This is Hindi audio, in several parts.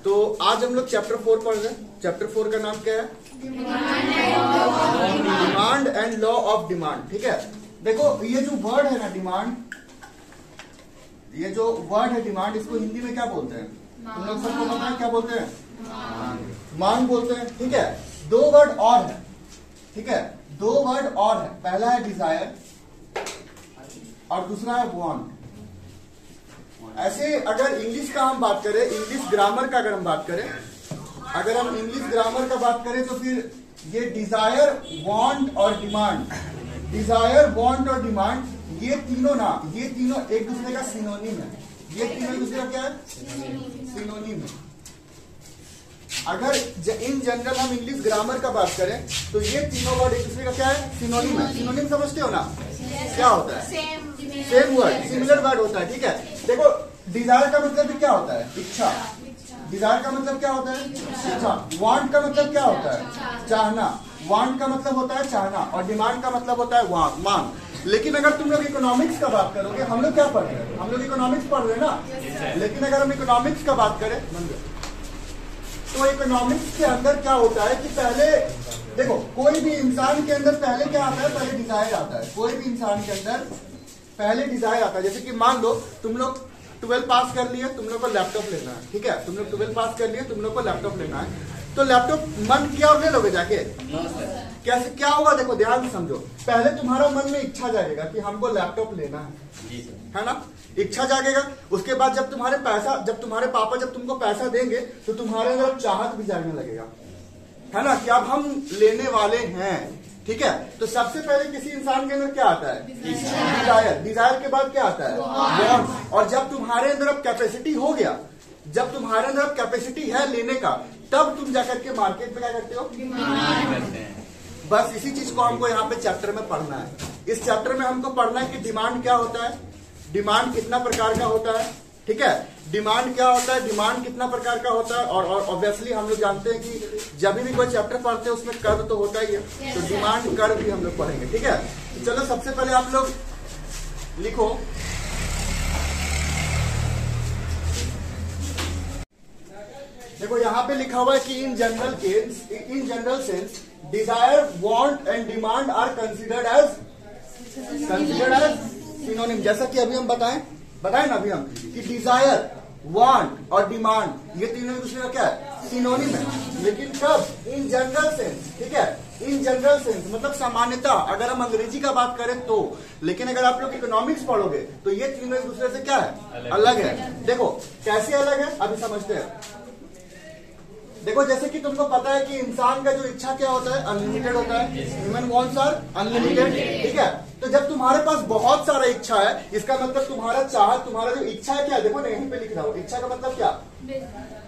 तो आज हम लोग चैप्टर 4 पढ़ रहे हैं। चैप्टर 4 का नाम क्या है? Demand and law of demand. ठीक है, देखो ये जो वर्ड है ना डिमांड, ये जो वर्ड है डिमांड, इसको हिंदी में क्या बोलते हैं? तुम लोग सबको पता है क्या बोलते हैं? मांग बोलते हैं। ठीक है, दो वर्ड और है। ठीक है, दो वर्ड और है। पहला है डिजायर और दूसरा है वांट। ऐसे अगर इंग्लिश का हम बात करें, इंग्लिश ग्रामर का अगर हम बात करें, अगर हम इंग्लिश ग्रामर का बात करें तो फिर ये डिजायर, वांट और डिमांड, डिजायर, वांट और डिमांड, ये तीनों ना, ये तीनों एक दूसरे का सिनोनिम है। ये तीनों एक दूसरे का क्या है? सिनोनिम है। अगर इन जनरल हम इंग्लिश ग्रामर का बात करें तो ये तीनों वर्ड एक दूसरे का क्या है? सिनोनिम है। सिनोनिम समझते हो ना? क्या होता है? सेम वर्ड, सिमिलर वर्ड होता है। ठीक है, देखो डिजायर का मतलब भी क्या होता है? इच्छा। डिजायर का मतलब क्या होता है? इच्छा। वांट का मतलब क्या होता है? चाहना। वांट का मतलब होता है चाहना और डिमांड का मतलब होता है मांग। लेकिन अगर तुम लोग इकोनॉमिक्स का बात करोगे, हम लोग क्या पढ़ रहे हैं? हम लोग इकोनॉमिक्स पढ़ रहे हैं ना। लेकिन अगर हम इकोनॉमिक्स का बात करें तो इकोनॉमिक्स के अंदर क्या होता है कि पहले देखो, कोई भी इंसान के अंदर पहले क्या आता है? पहले डिजायर आता है। कोई भी इंसान के अंदर पहले डिजायर आता है। जैसे कि मान लो तुम लोग 12 पास कर लिए, तुम लोग को लैपटॉप लेना है। ठीक है, तुम लोग 12 पास कर लिए, तुम लोग को लैपटॉप लेना है, तो लैपटॉप मन किया और ले लोगे जाके? कैसे क्या होगा? देखो ध्यान से समझो। पहले तुम्हारा मन में इच्छा जागेगा कि हमको लैपटॉप लेना है ना? इच्छा जागेगा। उसके बाद जब तुम्हारे पापा जब तुमको पैसा देंगे तो तुम्हारे अंदर चाहत भी जागने लगेगा, है ना, कि अब हम लेने वाले हैं। ठीक है, तो सबसे पहले किसी इंसान के अंदर क्या आता है? डिजायर। डिजायर के बाद क्या आता है? वांट। और जब तुम्हारे अंदर अब कैपेसिटी हो गया, जब तुम्हारे अंदर अब कैपेसिटी है लेने का, तब तुम जाकर के मार्केट में क्या करते हो? बस इसी चीज को हमको यहाँ पे चैप्टर में पढ़ना है। इस चैप्टर में हमको पढ़ना है कि डिमांड क्या होता है, डिमांड कितना प्रकार का होता है। ठीक है, डिमांड क्या होता है, डिमांड कितना प्रकार का होता है, और ऑब्वियसली हम लोग जानते हैं कि जब भी कोई चैप्टर पढ़ते हैं उसमें कर्व तो होता ही है, तो डिमांड कर्व भी हम लोग पढ़ेंगे। ठीक है, तो चलो सबसे पहले आप लोग लिखो, देखो यहाँ पे लिखा हुआ है कि in general sense desire, want and demand are considered as synonym. जैसा कि अभी हम बताएं ना अभी हम कि डिजायर, वांट और डिमांड ये तीनों एक दूसरे का क्या है? सिनोनिम है। लेकिन कब? इन जनरल सेंस। ठीक है, इन जनरल सेंस मतलब सामान्यता, अगर हम अंग्रेजी का बात करें तो। लेकिन अगर आप लोग इकोनॉमिक्स पढ़ोगे तो ये तीनों एक दूसरे से क्या है? अलग है। देखो कैसे अलग है अभी समझते हैं। देखो जैसे कि तुमको पता है कि इंसान का जो इच्छा क्या होता है? अनलिमिटेड होता है। Human wants are unlimited. ठीक है, तो जब तुम्हारे पास बहुत सारा इच्छा है, इसका मतलब तुम्हारा चाहत, तुम्हारा जो इच्छा है क्या? देखो ना यहीं पे लिख रहा हूं, इच्छा का मतलब क्या?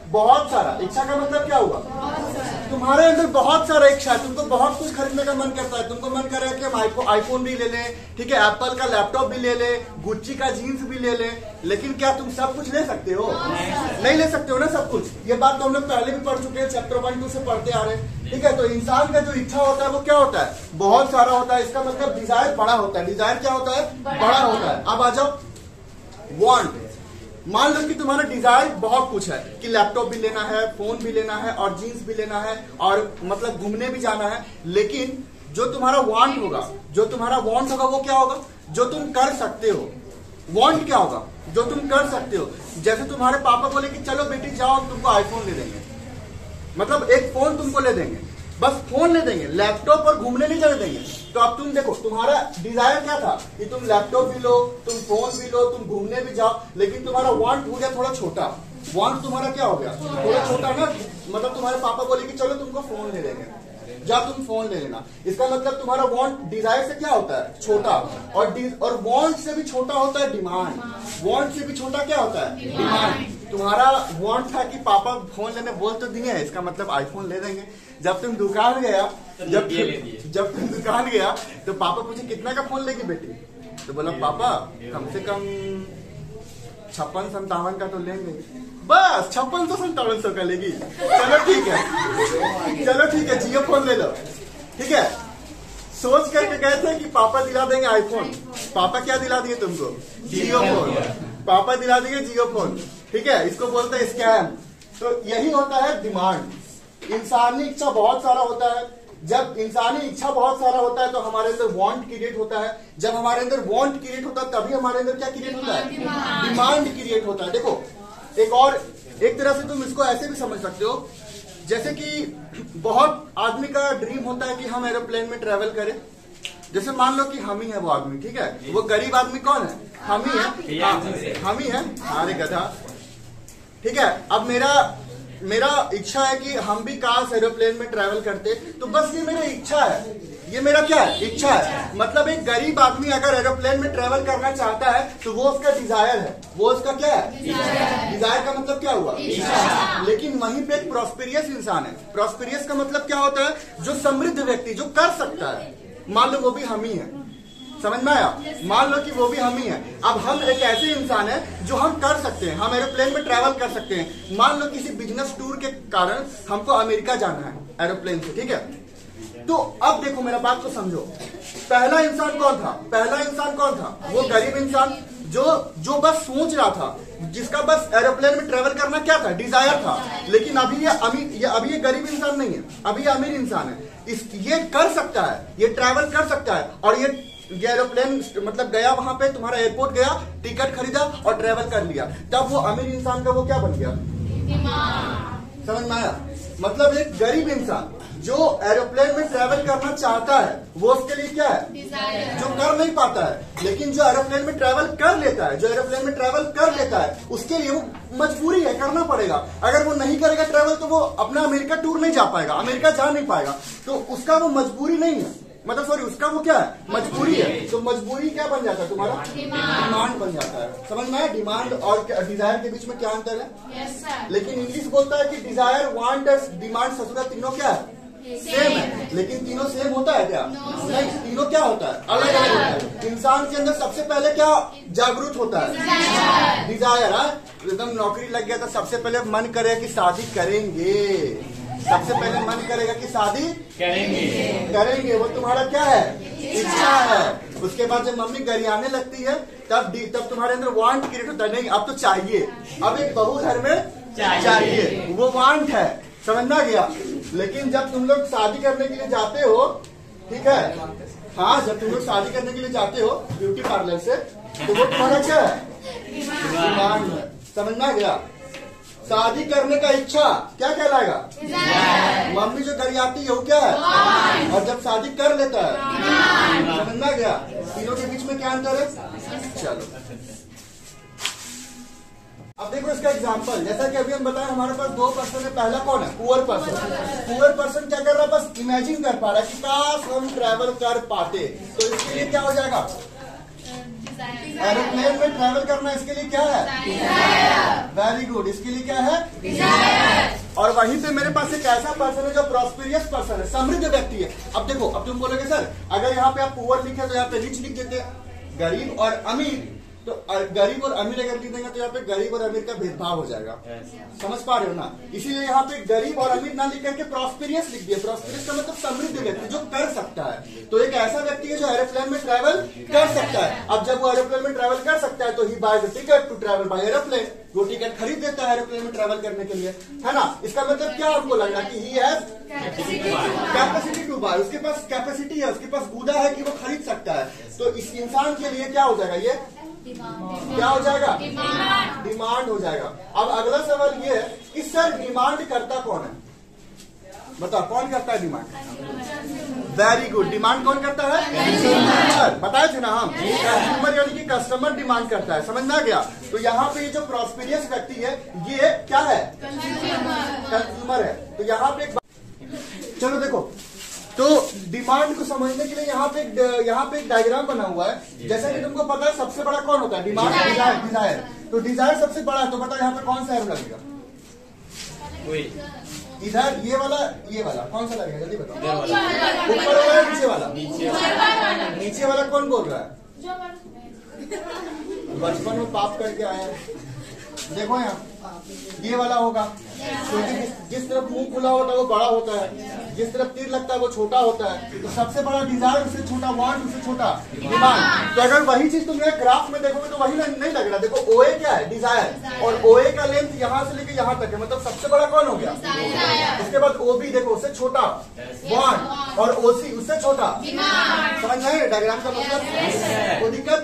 बहुत सारा। इच्छा का मतलब क्या हुआ? तुम्हारे अंदर बहुत सारा इच्छा है, तुमको बहुत कुछ खरीदने का मन करता है। तुमको मन कर रहा है कि हम आईफोन भी ले लें, ठीक है, एप्पल का लैपटॉप भी ले लें, गुच्ची का जीन्स भी ले लें। लेकिन क्या तुम सब कुछ ले सकते हो? नहीं ले सकते हो ना सब कुछ। ये बात तो हम लोग पहले भी पढ़ चुके हैं, चैप्टर 1-2 से पढ़ते आ रहे हैं। ठीक है, तो इंसान का जो इच्छा होता है वो क्या होता है? बहुत सारा होता है। इसका मतलब डिजायर बड़ा होता है। डिजायर क्या होता है? बड़ा होता है। अब आ जाओ वांट। मान लो कि तुम्हारा डिजायर बहुत कुछ है कि लैपटॉप भी लेना है, फोन भी लेना है और जीन्स भी लेना है और मतलब घूमने भी जाना है। लेकिन जो तुम्हारा वांट होगा, वो क्या होगा? जो तुम कर सकते हो। वांट क्या होगा? जो तुम कर सकते हो। जैसे तुम्हारे पापा बोले कि चलो बेटी जाओ हम तुमको आईफोन ले देंगे, मतलब एक फोन तुमको ले देंगे, बस फोन ले देंगे, लैपटॉप और घूमने नहीं जाने देंगे। तो अब तुम देखो तुम्हारा डिजायर क्या था कि तुम लैपटॉप भी लो, तुम फोन भी लो, तुम घूमने भी जाओ। लेकिन तुम्हारा वांट हो गया थोड़ा छोटा। वांट तुम्हारा क्या हो गया? थोड़ा छोटा ना। मतलब तुम्हारे पापा बोले कि चलो तुमको फोन ले देंगे, जा तुम फोन ले लेना। इसका मतलब तुम्हारा वांट डिजायर से क्या होता है? छोटा। और वांट से भी छोटा होता है डिमांड। वांट से भी छोटा क्या होता है? डिमांड। तुम्हारा वांट था कि पापा फोन लेने बोल तो दिए, इसका मतलब आईफोन ले देंगे। जब तुम दुकान गया तो पापा पूछे कितना का फोन लेगी बेटी? तो बोला पापा कम से कम 56-57 का तो लेंगे। बस 5600-5700 का लेगी? चलो ठीक है जियो फोन ले लो। ठीक है, सोच करके गए थे कि पापा दिला देंगे आईफोन। पापा क्या दिला दिए तुमको? जियो फोन। पापा दिला देंगे जियो फोन। ठीक है, इसको बोलते हैं स्कैम। तो यही होता है डिमांड। इंसानी इच्छा बहुत सारा होता है। जब इंसानी इच्छा बहुत सारा होता है तो हमारे अंदर वांट क्रिएट होता है। जब हमारे अंदर वांट क्रिएट होता है तभी हमारे अंदर क्या क्रिएट होता है? डिमांड क्रिएट होता है। देखो एक तरह से तुम इसको ऐसे भी समझ सकते हो, जैसे कि बहुत आदमी का ड्रीम होता है कि हम एरोप्लेन में ट्रेवल करें। जैसे मान लो कि हम ही है वो आदमी, ठीक है, वो गरीब आदमी कौन है? हम ही है, हम ही है। अरे गधा, ठीक है। अब मेरा इच्छा है कि हम भी काश एरोप्लेन में ट्रेवल करते, तो बस ये मेरी इच्छा है। ये मेरा क्या है? इच्छा है। मतलब एक गरीब आदमी अगर एरोप्लेन में ट्रेवल करना चाहता है तो वो उसका डिजायर है। वो उसका क्या है? डिजायर का मतलब क्या हुआ? इच्छा। लेकिन वहीं पे एक प्रॉस्पेरियस इंसान है। प्रॉस्पेरियस का मतलब क्या होता है? जो समृद्ध व्यक्ति, जो कर सकता है। मान लो वो भी हम ही है, समझ में आया? मान लो कि वो भी हम ही है। अब हम एक ऐसे इंसान है जो हम कर सकते हैं, हम एरोप्लेन में ट्रेवल कर सकते हैं। मान लो किसी बिजनेस टूर के कारण हमको अमेरिका जाना है एरोप्लेन से, ठीक है। तो अब देखो मेरा बात को समझो। पहला इंसान कौन था? पहला इंसान कौन था? वो गरीब इंसान जो बस सोच रहा था, जिसका बस एरोप्लेन में ट्रेवल करना क्या था? डिजायर था। लेकिन अभी ये गरीब इंसान नहीं है, अभी ये अमीर इंसान है। ये कर सकता है, ये ट्रेवल कर सकता है। और ये एरोप्लेन मतलब गया वहां पे, तुम्हारा एयरपोर्ट गया, टिकट खरीदा और ट्रेवल कर लिया। तब वो अमीर इंसान का वो क्या बन गया? समझ में आया? मतलब एक गरीब इंसान जो एरोप्लेन में ट्रेवल करना चाहता है वो उसके लिए क्या है? जो कर नहीं पाता है। लेकिन जो एरोप्लेन में ट्रेवल कर लेता है, जो एरोप्लेन में ट्रेवल कर लेता है, उसके लिए वो मजबूरी है, करना पड़ेगा। अगर वो नहीं करेगा ट्रेवल तो वो अपना अमेरिका टूर नहीं जा पाएगा, अमेरिका जा नहीं पाएगा। तो उसका वो मजबूरी नहीं है, मतलब सॉरी, उसका वो क्या है? मजबूरी है। तो मजबूरी क्या बन जाता है तुम्हारा? डिमांड बन जाता है। समझ में आया? डिमांड और डिजायर के बीच में क्या अंतर है? लेकिन इंग्लिश बोलता है कि डिजायर, वांट और डिमांड, ससुरा तीनों क्या है? सेम है। लेकिन तीनों सेम होता है क्या? नहीं, तीनों क्या होता है? अलग अलग होता है। इंसान के अंदर सबसे पहले क्या जागरूक होता है? डिजायर। एकदम नौकरी लग गया तो सबसे पहले मन करेगा कि शादी करेंगे। सबसे पहले मन करेगा कि शादी करेंगे। वो तुम्हारा क्या है? इच्छा है। उसके बाद जब मम्मी गरियाने लगती है तब तुम्हारे अंदर वांट क्रिएट होता है। नहीं, अब तो चाहिए, अब एक बहू घर में चाहिए, वो वांट है। समझ में आ गया? लेकिन जब तुम लोग शादी करने के लिए जाते हो, ठीक है, हाँ, जब तुम लोग शादी करने के लिए जाते हो ब्यूटी पार्लर से, तो वो तुम्हारा क्या है? डिमांड है। समझ में आ गया? शादी करने का इच्छा क्या कहलाएगा? मम्मी जो गरियाती है वो क्या है? और जब शादी कर लेता है, समझ में आ गया? तीनों के बीच में क्या अंतर है? चलो अब देखो इसका एग्जांपल। जैसा कि अभी हम बताएं, हमारे पास दो पर्सन है। पहला कौन है? Poor person. पुअर पर्सन क्या कर रहा है? बस इमेजिन कर पा रहा है कि काश हम ट्रैवल कर पाते। तो इसके लिए क्या हो जाएगा? एरोप्लेन में ट्रैवल करना इसके लिए क्या है? Very good. इसके लिए क्या है? और वहीं पे मेरे पास एक ऐसा पर्सन है जो प्रॉस्पेरियस पर्सन है, समृद्ध व्यक्ति है। अब देखो, अब तुम बोलोगे सर अगर यहाँ पे आप पुअर लिखे तो यहाँ पे रिच लिख देते, गरीब और अमीर। तो गरीब और अमीर अगर लिख देंगे तो यहाँ पे गरीब और अमीर का भेदभाव हो जाएगा। समझ पा रहे हो ना? इसीलिए यहाँ पे गरीब और अमीर ना लिख करके प्रॉस्पेरियस लिख दिया। प्रॉस्पेरियस का मतलब समृद्ध व्यक्ति जो कर सकता है। तो एक ऐसा व्यक्ति है जो एरोप्लेन में ट्रैवल कर सकता है। अब जब वो एरोप्लेन में ट्रैवल कर सकता है तो ही buy the ticket to travel by aeroplane. वो टिकट खरीद देता है एरोप्लेन में ट्रैवल करने के लिए, है ना? इसका मतलब क्या आपको लग रहा है कि he has capacity to buy. उसके पास कैपेसिटी है, उसके पास गुदा है कि वो खरीद सकता है। तो इस इंसान के लिए क्या हो जाएगा? ये क्या हो जाएगा? डिमांड हो जाएगा। अब अगला सवाल ये है कि सर डिमांड करता कौन है? बताओ, कौन करता है डिमांड? Very good. डिमांड कौन करता है? कंज्यूमर। बताए थे ना हम, कंज्यूमर यानी कि कस्टमर डिमांड करता है। समझ में आ गया? तो यहाँ पे जो प्रॉस्पेरियस व्यक्ति है ये क्या है? कंज्यूमर है। तो यहाँ पे चलो देखो, तो डिमांड को समझने के लिए यहाँ पे एक डायग्राम बना हुआ है। जैसा कि तुमको पता है सबसे बड़ा कौन होता है? डिमांड। डिजायर। तो डिजायर सबसे बड़ा है। तो बताओ यहाँ पे कौन सा एरो लगेगा? इधर ये वाला कौन सा लगेगा? जल्दी बताओ। ऊपर वाला है नीचे वाला? नीचे वाला कौन बोल रहा है? बचपन में पाप करके आया। देखो यहाँ ये वाला होगा, क्योंकि जिस तरफ मुंह खुला होता है वो बड़ा होता है। जिस तरफ तीर लगता है वो छोटा होता है, तो सबसे बड़ा डिजायर उससे छोटा, वांट उससे छोटा डिमांड। तो अगर वही चीज तुम एक ग्राफ में देखोगे तो वही नहीं लग रहा। देखो OA क्या है, डिजायर, और OA का लेंथ यहाँ से लेके यहाँ तक है, मतलब सबसे बड़ा कौन हो गया? उसके बाद OB देखो उससे छोटा वांट, और OC उससे छोटा। समझ में आए डायग्राम का मतलब? कोई दिक्कत?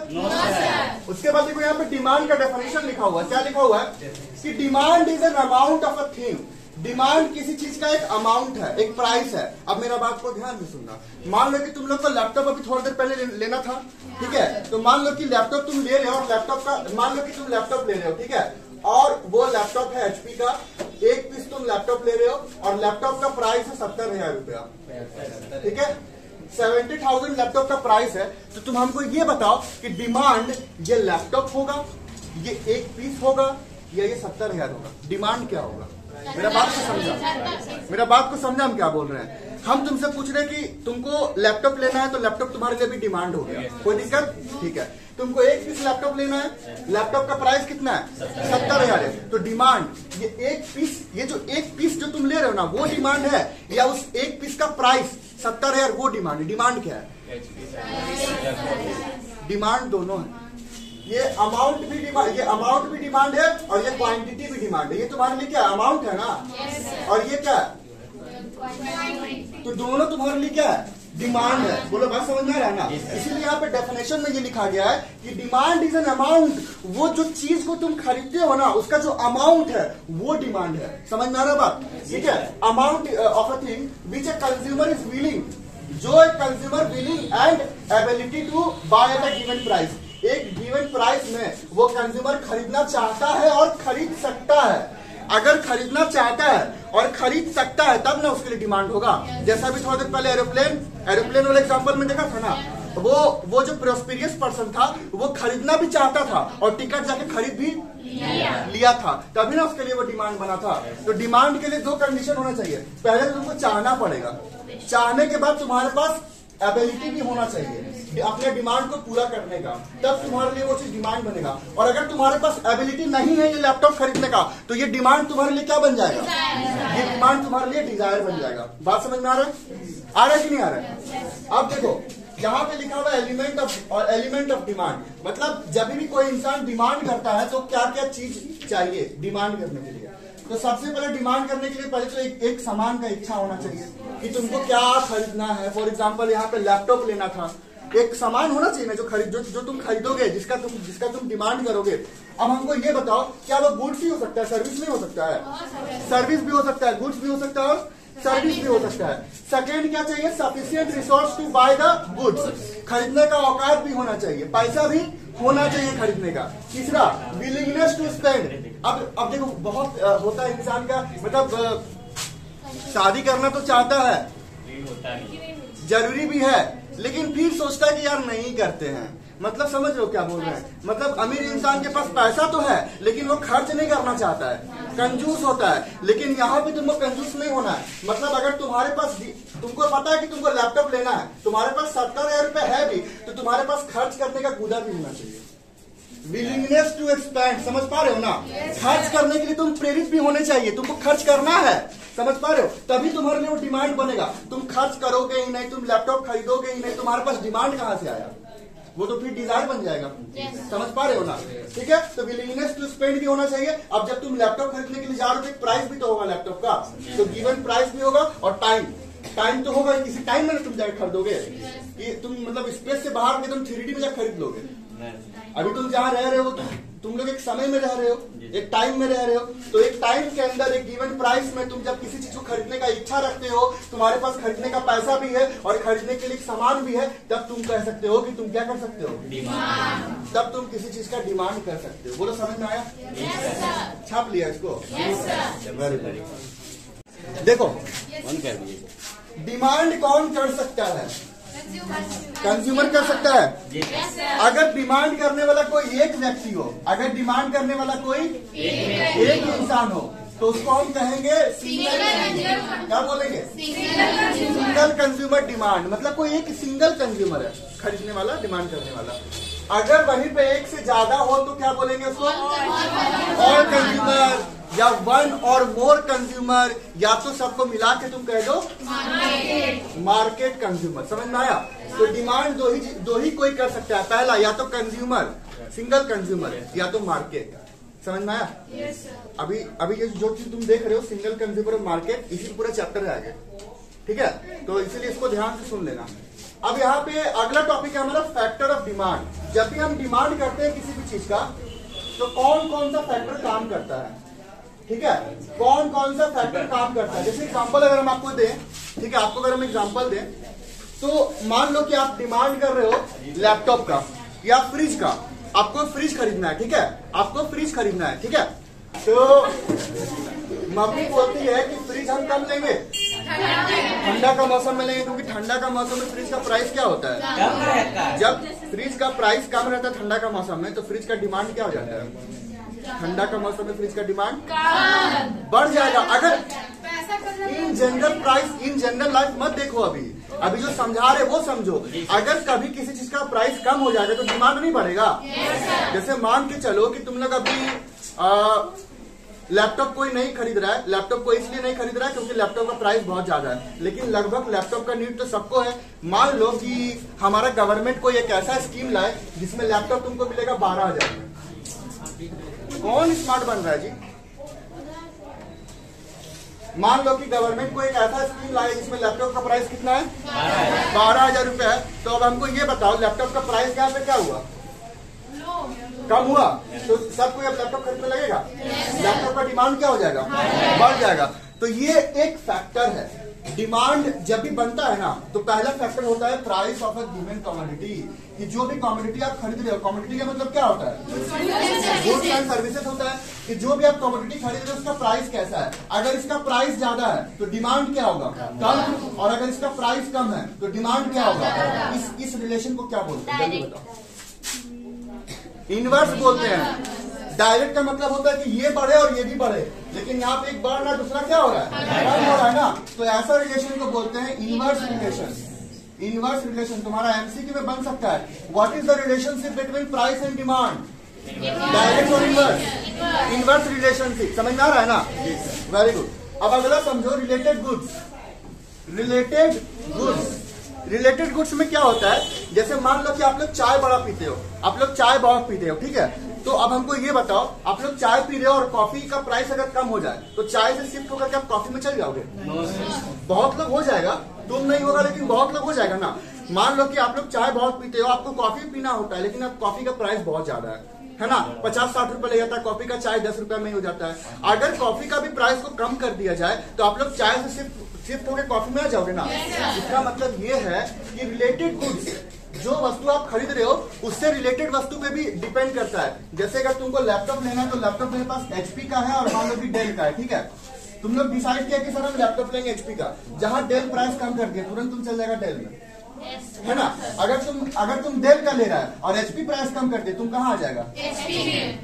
उसके बाद देखो यहाँ पे डिमांड का डेफिनेशन लिखा हुआ है। क्या लिखा हुआ है कि demand is an amount of a thing. Demand किसी चीज का एक अमाउंट है, एक प्राइस है। अब मेरा बात को ध्यान से सुनना। मान लो कि तुम लोग को लैपटॉप अभी थोड़ी देर पहले लेना था, ठीक है? तो मान लो कि लैपटॉप तुम ले रहे हो, और लैपटॉप का मान लो कि तुम लैपटॉप ले रहे हो, ठीक है? और वो लैपटॉप है HP का, एक पीस तुम लैपटॉप ले रहे हो, और लैपटॉप का प्राइस है 70,000 रुपया, ठीक है? 70,000 लैपटॉप का प्राइस है। तो तुम हमको ये बताओ कि डिमांड ये लैपटॉप होगा, ये एक पीस होगा, या ये 70,000 होगा? डिमांड क्या होगा? मेरा बात को समझा, मेरा बात को समझा हम क्या बोल रहे हैं? हम तुमसे पूछ रहे हैं कि तुमको लैपटॉप लेना है, तो लैपटॉप तुम्हारे लिए भी डिमांड हो गया, कोई दिक्कत? ठीक है। तुमको एक पीस लैपटॉप लेना है, लैपटॉप का प्राइस कितना है? 70,000 है। तो डिमांड ये एक पीस, ये जो एक पीस जो तुम ले रहे हो ना, वो डिमांड है, या उस एक पीस का प्राइस 70,000 वो डिमांड? डिमांड क्या है? डिमांड दोनों है। ये अमाउंट भी डिमांड, ये अमाउंट भी डिमांड है, और ये क्वांटिटी भी डिमांड है। ये तुम्हारे लिए क्या अमाउंट है ना, और ये क्या है? तो दोनों तुम्हारे लिए क्या है? डिमांड है। बोलो बात समझ में आ रहा है ना? इसीलिए यहाँ पे डेफिनेशन में ये लिखा गया है कि डिमांड इज एन अमाउंट। वो जो चीज को तुम खरीदते हो ना, उसका जो अमाउंट है वो डिमांड है। समझ में आ रहा है बात? ठीक है। Amount of a thing which a consumer is willing, जो एक consumer willing and ability to buy at a given price. एक गिवन प्राइस में वो कंज्यूमर खरीदना चाहता है और खरीद सकता है। अगर खरीदना चाहता है और खरीद सकता है तब ना उसके लिए डिमांड होगा। जैसा भी थोड़ा देर पहले एरोप्लेन वाले एग्जांपल में देखा था ना, वो जो प्रोस्पेरियस पर्सन था वो खरीदना भी चाहता था और टिकट जाके खरीद भी लिया था, तभी ना उसके लिए वो डिमांड बना था। तो डिमांड के लिए दो कंडीशन होना चाहिए। पहले तो तुमको चाहना पड़ेगा, चाहने के बाद तुम्हारे पास एबिलिटी भी होना चाहिए अपने डिमांड को पूरा करने का, तब तुम्हारे लिए वो चीज डिमांड बनेगा। और अगर तुम्हारे पास एबिलिटी नहीं है ये लैपटॉप खरीदने का, तो ये डिमांड तुम्हारे लिए क्या बन जाएगा? ये डिमांड तुम्हारे लिए डिजायर बन जाएगा। बात समझ में आ रहा है कि नहीं आ रहा है? अब देखो यहाँ पे लिखा हुआ एलिमेंट ऑफ डिमांड, मतलब जब भी कोई इंसान डिमांड करता है तो क्या क्या चीज चाहिए डिमांड करने के लिए। तो सबसे पहले डिमांड करने के लिए पहले तो एक सामान का इच्छा होना चाहिए कि तुमको क्या खरीदना है। फॉर एग्जांपल यहाँ पे लैपटॉप लेना था, एक सामान होना चाहिए ना जो तुम खरीदोगे, जिसका तुम डिमांड करोगे। अब हमको ये बताओ, क्या वो गुड्स भी हो सकता है, सर्विस भी हो सकता है? सर्विस भी हो सकता है, गुड्स भी हो सकता है, और सर्विस भी हो सकता है। सेकेंड क्या चाहिए? Sufficient resource to buy the goods, खरीदने का औकात भी होना चाहिए, पैसा भी होना चाहिए खरीदने का। तीसरा विलिंगनेस टू स्पेंड। अब देखो बहुत होता है इंसान का, मतलब शादी करना तो चाहता है, जरूरी भी है, लेकिन फिर सोचता है कि यार नहीं करते हैं। मतलब समझ रहे हो क्या बोल रहे हैं? मतलब अमीर इंसान के पास पैसा तो है लेकिन वो खर्च नहीं करना चाहता है, कंजूस होता है। लेकिन यहाँ पे तुमको कंजूस नहीं होना है। मतलब अगर तुम्हारे पास, तुमको पता है कि तुमको लैपटॉप लेना है, तुम्हारे पास 70,000 रुपए है भी, तो तुम्हारे पास खर्च करने का कूदा भी होना चाहिए। विलिंगनेस टू एक्सपेंड, समझ पा रहे हो ना? खर्च करने के लिए तुम प्रेरित भी होने चाहिए, तुमको खर्च करना है, समझ पा रहे हो? तभी तुम्हारे लिए वो डिमांड बनेगा। तुम खर्च करोगे ही नहीं, तुम लैपटॉप खरीदोगे ही नहीं, तुम्हारे पास डिमांड कहाँ से आया? वो तो फिर डिजायर बन जाएगा। समझ पा रहे हो ना? ठीक है। तो विलिंगनेस टू स्पेंड भी होना चाहिए। अब जब तुम लैपटॉप खरीदने के लिए जा रहे हो तो एक प्राइस भी तो होगा लैपटॉप का, तो गिवन प्राइस भी होगा, और टाइम तो होगा। किसी टाइम में तुम जाकर खरीदोगे कि तुम मतलब स्पेस से बाहर में तुम 3D में जाकर खरीद लोगे। अभी तुम जहाँ रह रहे हो तुम लोग एक समय में रह रहे हो, एक टाइम में रह रहे हो। तो एक टाइम के अंदर एक गिवन प्राइस में तुम जब किसी चीज को खरीदने का इच्छा रखते हो, तुम्हारे पास खरीदने का पैसा भी है और खरीदने के लिए सामान भी है, तब तुम कह सकते हो कि तुम क्या कर सकते हो? डिमांड। तब तुम किसी चीज का डिमांड कर सकते हो। बोलो समझ में आया? छाप लिया इसको? देखो डिमांड कौन कर सकता है? कंज्यूमर कर सकता है। अगर डिमांड करने वाला कोई एक व्यक्ति हो, अगर डिमांड करने वाला कोई एक इंसान हो, तो उसको हम कहेंगे क्या बोलेंगे? Single consumer demand. मतलब कोई एक सिंगल कंज्यूमर है, खरीदने वाला, डिमांड करने वाला। अगर वहीं पे एक से ज्यादा हो तो क्या बोलेंगे उसको? All consumer. या वन और मोर कंज्यूमर, या तो सबको मिला के तुम कह दो मार्केट कंज्यूमर। समझ में आया? तो डिमांड दो ही कोई कर सकता है, पहला या तो कंज्यूमर सिंगल कंज्यूमर या तो मार्केट। समझ में आया? अभी ये जो चीज तुम देख रहे हो सिंगल कंज्यूमर और मार्केट, इसी पूरा चैप्टर है आगे। ठीक है, तो इसीलिए इसको ध्यान से सुन लेना। अब यहाँ पे अगला टॉपिक है हमारा फैक्टर ऑफ डिमांड। जब भी हम डिमांड करते हैं किसी भी चीज का, तो कौन कौन सा फैक्टर काम करता है? ठीक है, कौन कौन सा फैक्टर काम करता है? जैसे एग्जांपल अगर हम आपको दें, ठीक है, आपको अगर हम एग्जांपल दें, तो मान लो कि आप डिमांड कर रहे हो लैपटॉप का या फ्रिज का। आपको फ्रिज खरीदना है, ठीक है, आपको फ्रिज खरीदना है, ठीक है। तो मम्मी बोलती है कि फ्रिज हम कब लेंगे? ठंडा का मौसम में लेंगे, क्योंकि ठंडा का मौसम में फ्रिज का प्राइस क्या होता है? कम रहता है। जब फ्रिज का प्राइस कम रहता है ठंडा का मौसम में, तो फ्रिज का डिमांड क्या हो जाता है? ठंडा का मौसम में फ्रिज का डिमांड बढ़ जाएगा। अगर in general price, in general life मत देखो, अभी जो समझा रहे वो समझो। अगर कभी किसी चीज का प्राइस कम हो जाएगा तो डिमांड नहीं बढ़ेगा। जैसे मान के चलो कि तुम लोग अभी लैपटॉप कोई नहीं खरीद रहा है। लैपटॉप को इसलिए नहीं खरीद रहा है क्योंकि लैपटॉप का प्राइस बहुत ज्यादा है, लेकिन लगभग लैपटॉप का नीड तो सबको है। मान लो कि हमारा गवर्नमेंट कोई एक ऐसा स्कीम लाए जिसमें लैपटॉप तुमको मिलेगा 12,000 में। कौन स्मार्ट बन रहा है जी? मान लो कि गवर्नमेंट को एक ऐसा स्कीम लाए जिसमें लैपटॉप का प्राइस कितना है? 12,000 रुपए है। तो अब हमको ये बताओ लैपटॉप का प्राइस यहाँ पे क्या हुआ? कम हुआ, तो सबको अब लैपटॉप खरीदने लगेगा। लैपटॉप का डिमांड क्या हो जाएगा? बढ़ जाएगा। तो ये एक फैक्टर है। डिमांड जब भी बनता है ना, तो पहला फैक्टर होता है price of a given commodity, कि जो भी कमोडिटी आप खरीद रहे हो, कमोडिटी का मतलब क्या होता है? गुड्स एंड सर्विसेज होता है, कि जो भी आप कमोडिटी खरीद रहे हो उसका प्राइस कैसा है। अगर इसका प्राइस ज्यादा है तो डिमांड क्या होगा? कम। और अगर इसका प्राइस कम है तो डिमांड क्या होगा? इस रिलेशन को क्या बोलते हैं? जल्दी बताओ। इनवर्स बोलते हैं। डायरेक्ट का मतलब होता है कि ये बढ़े और ये भी बढ़े, लेकिन यहाँ पे एक बढ़ रहा है, दूसरा क्या हो रहा है? कम हो रहा है ना। तो ऐसा रिलेशन को बोलते हैं इनवर्स रिलेशन। इनवर्स रिलेशन तुम्हारा एमसीक्यू में बन सकता है। What is the relationship between price and demand? Direct और इनवर्स। इनवर्स रिलेशनशिप समझ में आ रहा है ना? Very good. अब अगला समझो related goods. Related goods, related goods में क्या होता है? जैसे मान लो कि आप लोग चाय बड़ा पीते हो, आप लोग चाय बहुत पीते हो, ठीक है। तो अब हमको ये बताओ, आप लोग चाय पी रहे हो और कॉफी का प्राइस अगर कम हो जाए तो चाय से शिफ्ट होकर के आप कॉफी में चल जाओगे? बहुत लोग हो जाएगा, तुम नहीं होगा लेकिन बहुत लोग हो जाएगा ना। मान लो कि आप लोग चाय बहुत पीते हो, आपको कॉफी पीना होता है, लेकिन अब कॉफी का प्राइस बहुत ज्यादा है ना, 50-60 रुपए ले जाता है कॉफी का, चाय 10 रुपए में हो जाता है। अगर कॉफी का भी प्राइस को कम कर दिया जाए तो आप लोग चाय से शिफ्ट होकर कॉफी में आ जाओगे ना। इसका मतलब ये है कि रिलेटेड गुड्स, जो वस्तु आप खरीद रहे हो उससे रिलेटेड वस्तु पे भी डिपेंड करता है। जैसे अगर तुमको लैपटॉप लेना है तो लैपटॉप मेरे पास एचपी का है और मान लो कि डेल का है, ठीक है। तुम लोग डिसाइड किया कि सर हम लैपटॉप लेंगे एचपी का, जहां डेल प्राइस कम कर दिया तुरंत तुम चल जाएगा डेल में, है ना। अगर तुम डेल का ले रहा है और एचपी प्राइस कम कर दे, तुम कहाँ आ जाएगा?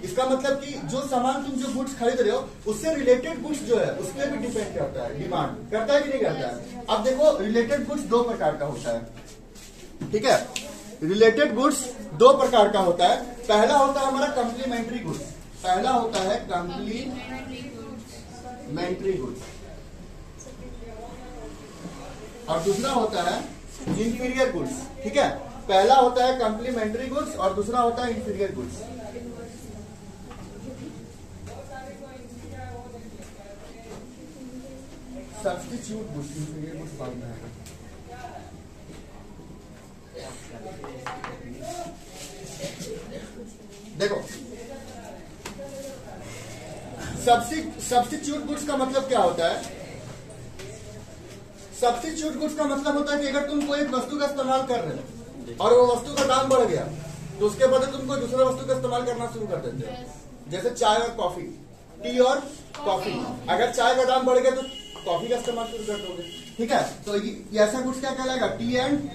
इसका मतलब कि जो सामान तुम जो गुड्स खरीद रहे हो उससे रिलेटेड गुड्स जो है उस पर भी डिपेंड करता है, डिमांड करता है कि नहीं करता है। अब देखो रिलेटेड गुड्स दो प्रकार का होता है, ठीक है। रिलेटेड गुड्स दो प्रकार का होता है। पहला होता है हमारा कंप्लीमेंट्री गुड्स, पहला होता है कंप्लीमेंट्री गुड्स, और दूसरा होता है इंफीरियर गुड्स, ठीक है। पहला होता है कंप्लीमेंट्री गुड्स और दूसरा होता है inferior goods. Substitute goods, inferior goods बाद में है। देखो सब्स्टिट्यूट गुड्स का मतलब क्या होता है? सब्स्टिट्यूट गुड्स का मतलब होता है कि अगर तुम कोई एक वस्तु का इस्तेमाल कर रहे हो और वो वस्तु का दाम बढ़ गया तो उसके बदले तुम कोई दूसरा वस्तु का इस्तेमाल करना शुरू कर देते हो। जैसे चाय और कॉफी, टी और कॉफी। अगर चाय का दाम बढ़ गया तो कॉफी का इस्तेमाल शुरू कर दोगे, ठीक है। तो ये ऐसा गुड्स क्या कहलाएगा? टी एंड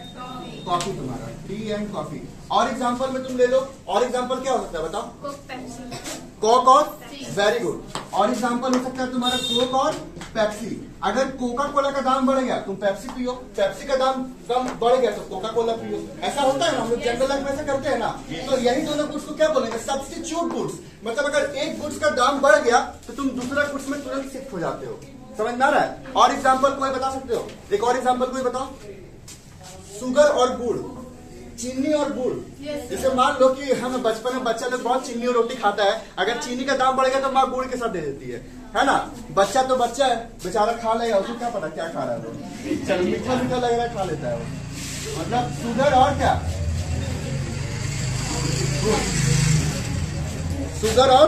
कॉफी तुम्हारा, टी एंड कॉफी। और एग्जांपल में तुम ले लो, और एग्जांपल क्या हो सकता है बताओ? कोक और, वेरी गुड। और एग्जांपल हो सकता है तुम्हारा कोक और पेप्सी। अगर कोका कोला का दाम बढ़ गया तुम पेप्सी पियो, पेप्सी का दाम कम बढ़ गया तो कोका कोला पियो। ऐसा होता है ना, हम लोग जनरल लाइफ में ऐसा करते हैं ना। तो यही दोनों गुड्स को क्या बोलेंगे? Substitute goods. मतलब अगर एक गुड्स का दाम बढ़ गया तो तुम दूसरा गुड्स में तुरंत शिफ्ट हो जाते हो। समझ में आ रहा है? और एग्जाम्पल कोई बता सकते हो? एक और एग्जाम्पल कोई बताओ। शुगर और गुड़, चीनी और गुड़। जैसे मान लो कि हम बचपन में बच्चा लोग बहुत चीनी और रोटी खाता है, अगर चीनी का दाम बढ़ गया तो माँ गुड़ के साथ दे देती है ना। बच्चा तो बच्चा है, बेचारा खा लेगा, उसको क्या पता क्या खा रहा है वो। चलो मीठा मीठा लग रहा है, खा लेता है वो। मतलब शुगर और क्या, शुगर और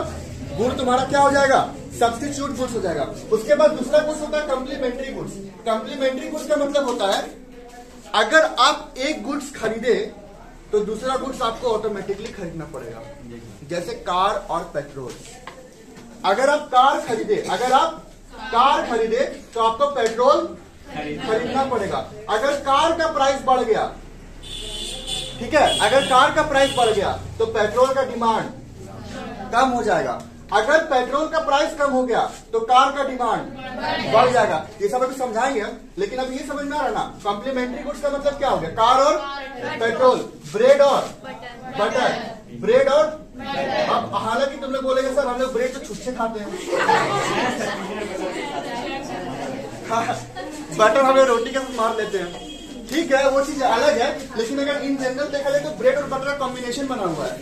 गुड़ तुम्हारा क्या हो जाएगा? सब्स्टिट्यूट गुड्स हो जाएगा। उसके बाद दूसरा गुड्स होता है कॉम्प्लीमेंट्री गुड्स। कॉम्प्लीमेंट्री गुड्स का मतलब होता है अगर आप एक गुड्स खरीदे तो दूसरा गुड्स आपको ऑटोमेटिकली खरीदना पड़ेगा। जैसे कार और पेट्रोल। अगर आप कार खरीदे तो आपको पेट्रोल खरीदना पड़ेगा। अगर कार का प्राइस बढ़ गया, ठीक है, अगर कार का प्राइस बढ़ गया तो पेट्रोल का डिमांड कम हो जाएगा। अगर पेट्रोल का प्राइस कम हो गया तो कार का डिमांड बढ़ जाएगा। ये सब अभी समझाएंगे हम, लेकिन अब ये समझ में आ रहा ना कॉम्प्लीमेंट्री गुड्स का मतलब क्या हो गया? कार और पेट्रोल, ब्रेड और बटर, ब्रेड और अब हालांकि तुम लोग बोलेगे सर हम लोग ब्रेड तो छुच्छे खाते हैं, बटर हमें रोटी के साथ मार लेते हैं। ठीक है, वो चीज अलग है, लेकिन अगर इन जनरल देखा जाए तो ब्रेड और बटर का कॉम्बिनेशन बना हुआ है।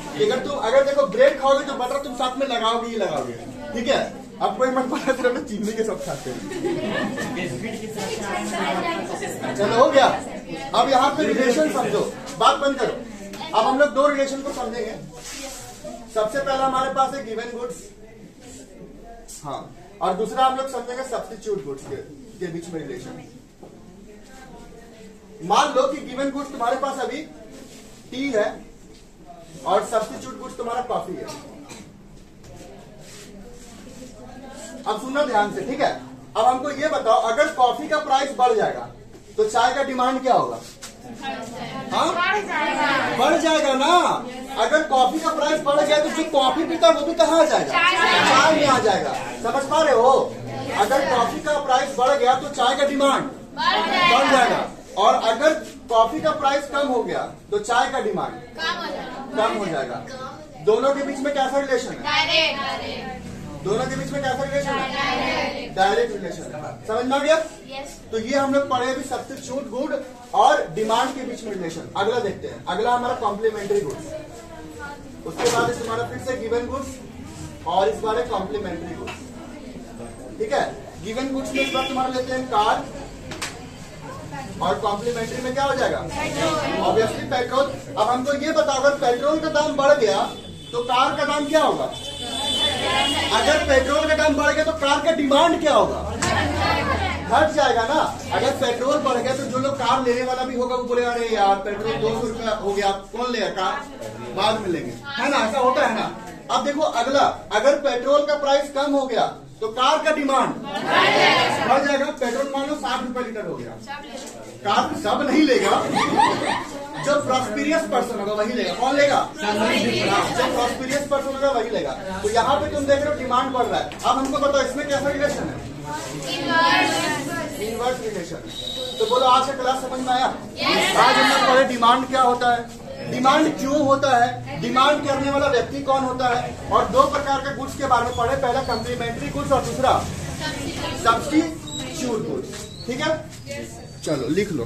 अगर देखो ब्रेड खाओगे तो बटर तुम साथ में लगाओगे ही लगाओगे। ठीक है, अब कोई मत बोला फिर हम चीनी के साथ खाते हैं। चलो हो गया। अब यहाँ पे रिलेशन समझो, बात बंद करो। अब हम लोग दो रिलेशन को समझेंगे। सबसे पहला हमारे पास है गिवन गुड्स, हाँ, और दूसरा हम लोग समझेंगे सब्स्टिट्यूट गुड्स के बीच में रिलेशन। मान लो कि गिवन गुड्स तुम्हारे पास अभी टी है और सब्स्टिट्यूट गुड्स तुम्हारा कॉफी है। अब सुनना ध्यान से, ठीक है। अब हमको ये बताओ, अगर कॉफी का प्राइस बढ़ जाएगा तो चाय का डिमांड क्या होगा? हाँ, बढ़ जाएगा ना। अगर कॉफी का प्राइस बढ़ गया तो जो कॉफी पीता है वो भी कहाँ आ जाएगा? चाय में आ जाएगा। समझ पा रहे हो? अगर कॉफी का प्राइस बढ़ गया तो चाय का डिमांड बढ़ जाएगा, और अगर कॉफी का प्राइस कम हो गया तो चाय का डिमांड कम हो जाएगा। दोनों के बीच में कैसा रिलेशन है? दोनों के बीच में कैसा रिलेशन है? डायरेक्ट रिलेशन है। समझ में आ गया? तो ये हम लोग पढ़े अभी सब्स्टिट्यूट गुड और डिमांड के बीच में रिलेशन। अगला देखते हैं। अगला हमारा कॉम्प्लीमेंट्री गुड्स, उसके बाद तुम्हारा फिर से गिवन गुड्स और इस बार कॉम्प्लीमेंट्री गुड्स। ठीक है, गिवन गुड्स में इस बार तुम्हारा लेते हैं कार, और कॉम्प्लीमेंट्री में क्या हो जाएगा? Obviously petrol. अब हमको ये बताओ, अगर पेट्रोल का दाम बढ़ गया तो कार का दाम क्या होगा? अगर पेट्रोल का दाम बढ़ गया तो कार का डिमांड क्या होगा? घट जाएगा ना। अगर पेट्रोल बढ़ गया तो जो लोग कार लेने वाला भी होगा वो बोलेगा अरे यार पेट्रोल 200 रुपया हो गया, कौन लेगा कार, बाद में लेंगे, है ना। ऐसा होता है ना। अब देखो अगला, अगर पेट्रोल का प्राइस कम हो गया तो कार का डिमांड बढ़ जाएगा। पेट्रोल मान लो 60 रुपए लीटर हो गया, कार सब नहीं लेगा, जो प्रॉस्पेरियस पर्सन होगा वही लेगा। कौन लेगा? जो प्रॉस्पेरियस पर्सन होगा वही लेगा। तो यहाँ पे तुम देख रहे हो डिमांड बढ़ रहा है। अब हमको बताओ इसमें कैसा रिलेशन है? Inverse relation. तो बोलो आज का क्लास समझ में आया? आज हम लोग पढ़े डिमांड क्या होता है, डिमांड क्यों होता है, डिमांड करने वाला व्यक्ति कौन होता है, और दो प्रकार के गुड्स के बारे में पढ़े। पहला कॉम्प्लीमेंट्री गुड्स और दूसरा सब्स्टिट्यूट गुड्स। ठीक है, चलो लिख लो।